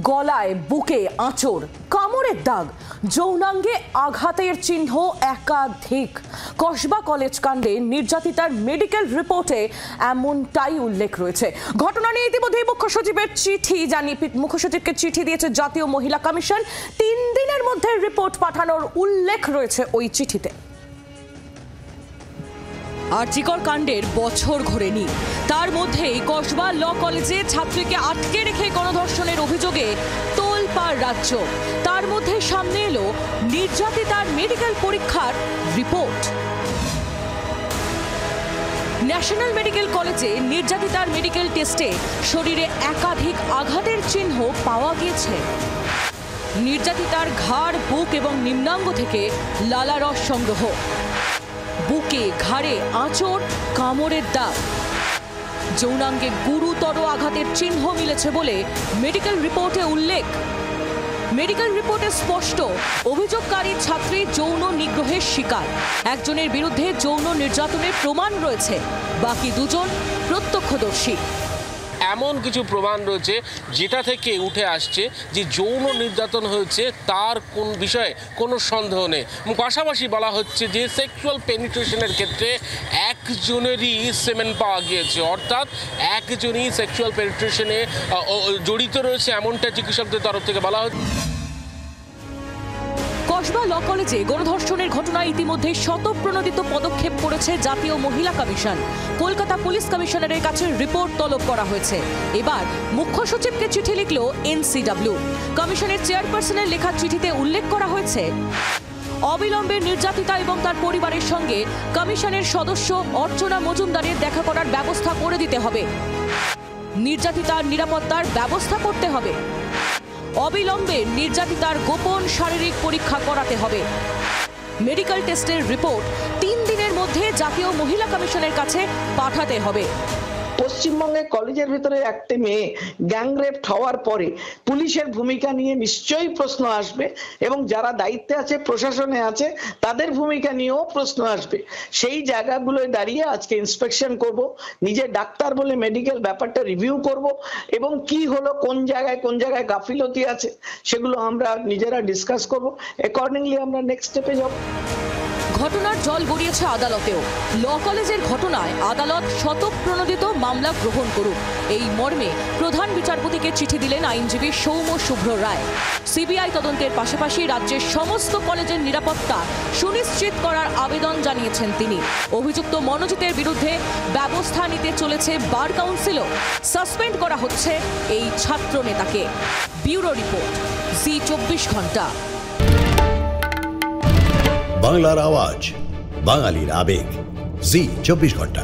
গলায় বুকে আঁচড়, কামড়ের দাগ, যৌনাঙ্গে আঘাতের চিহ্ন একাধিক। কসবা কলেজ কাণ্ডে নির্যাতিতার মেডিকেল রিপোর্টে এমনটাই উল্লেখ রয়েছে। ঘটনা নিয়ে ইতিমধ্যেই মুখ্য সচিবকে চিঠি দিয়েছে জাতীয় মহিলা কমিশন। 3 দিনের মধ্যে রিপোর্ট পাঠানোর উল্লেখ রয়েছে ওই চিঠিতে। আরজিকর কাণ্ডের বছর ঘোরেনি, তার মধ্যেই কসবা ল কলেজে ছাত্রীকে আটকে রেখে গণধর্ষণের অভিযোগে তোলপাড় রাজ্য। তার মধ্যে সামনে এলো নির্যাতিতার মেডিকেল পরীক্ষার রিপোর্ট। ন্যাশনাল মেডিকেল কলেজে নির্যাতিতার মেডিকেল টেস্টে শরীরে একাধিক আঘাতের চিহ্ন পাওয়া গিয়েছে। নির্যাতিতার ঘাড়, বুক এবং নিম্নাঙ্গ থেকে লালারস সংগ্রহ। বুকে, ঘাড়ে আঁচড়, কামড়ের দাগ, যৌনাঙ্গে গুরুতর আঘাতের চিহ্ন মিলেছে বলে মেডিকেল রিপোর্টে উল্লেখ। মেডিকেল রিপোর্টে স্পষ্ট, অভিযোগকারী ছাত্রী যৌন নিগ্রহের শিকার। একজনের বিরুদ্ধে যৌন নির্যাতনের প্রমাণ রয়েছে, বাকি দুজন প্রত্যক্ষদর্শী। এমন কিছু প্রমাণ রয়েছে যেটা থেকে উঠে আসছে যে যৌন নির্যাতন হয়েছে, তার কোন বিষয়ে কোনো সন্দেহ নেই। পাশাপাশি বলা হচ্ছে যে সেক্সুয়াল পেনিট্রেশনের ক্ষেত্রে একজনেরই সেমেন পাওয়া গিয়েছে, অর্থাৎ একজনই সেক্সুয়াল পেনিট্রেশনে জড়িত রয়েছে, এমনটা চিকিৎসকদের তরফ থেকে বলা হচ্ছে। কসবা ল কলেজে গণধর্ষণের ঘটনায় ইতিমধ্যে শতপ্রণোদিত পদক্ষেপ করেছে জাতীয় মহিলা কমিশন। কলকাতা পুলিশ কমিশনারের কাছে রিপোর্ট তলব করা হয়েছে। এবার মুখ্য সচিবকে চিঠি লিখল এনসিডব্লিউ। কমিশনের চেয়ারপারসনের লেখা চিঠিতে উল্লেখ করা হয়েছে, অবিলম্বে নির্যাতিতা এবং তার পরিবারের সঙ্গে কমিশনের সদস্য অর্চনা মজুমদারের দেখা করার ব্যবস্থা করে দিতে হবে। নির্যাতিতার নিরাপত্তার ব্যবস্থা করতে হবে। অবিলম্বে নির্যাতিতার গোপন শারীরিক পরীক্ষা করাতে হবে। মেডিকেল টেস্টের রিপোর্ট 3 দিনের মধ্যে জাতীয় মহিলা কমিশনের কাছে পাঠাতে হবে। পশ্চিমবঙ্গে কলেজের ভিতরে একটি মেয়ে গ্যাংরেপ হওয়ার পরে পুলিশের ভূমিকা নিয়ে নিশ্চয়ই প্রশ্ন আসবে, এবং যারা দায়িত্বে আছে, প্রশাসনে আছে, তাদের ভূমিকা নিয়েও প্রশ্ন আসবে। সেই জায়গাগুলোয় দাঁড়িয়ে আজকে ইন্সপেকশন করব, নিজে ডাক্তার বলে মেডিকেল ব্যাপারটা রিভিউ করব, এবং কি হলো, কোন জায়গায় গাফিলতি আছে, সেগুলো আমরা নিজেরা ডিসকাস করব। অ্যাকর্ডিংলি আমরা নেক্সট স্টেপে যাব। ঘটনার জল গড়িয়েছে আদালতেও। ল কলেজের ঘটনায় আদালত শতপ্রণোদিত মামলা গ্রহণ করুক, এই মর্মে প্রধান বিচারপতিকে চিঠি দিলেন আইনজীবী সৌম্য শুভ্র রায়। সিবিআই তদন্তের পাশাপাশি রাজ্যের সমস্ত কলেজের নিরাপত্তা সুনিশ্চিত করার আবেদন জানিয়েছেন তিনি। অভিযুক্ত মনোজিতের বিরুদ্ধে ব্যবস্থা নিতে চলেছে বার কাউন্সিলও। সাসপেন্ড করা হচ্ছে এই ছাত্র নেতাকে। ব্যুরো রিপোর্ট, জি 24 ঘন্টা। বাংলার আওয়াজ, বাঙালির আবেগ, জি 24 ঘন্টা।